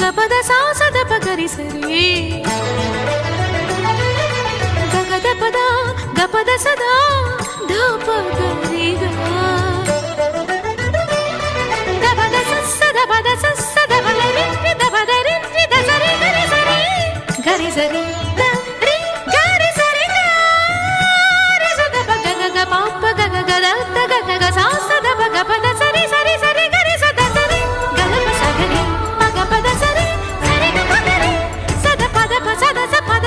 గపద సాసద పగరి సరి గగద పద గపద సదా ధప గరిగా దపద సస్సద పద సస్సద పగరి దపద రి దసరి గరి సరి గరి సరి రి గరి సరి గరి సద పగ గగ పాప గగ గద గగ గగ సాసద పగ పద సరి సరి సరి గరి సద సరి గగ సగరి పగ పద సరి సరి గ పగరి సద పద ప సద స పద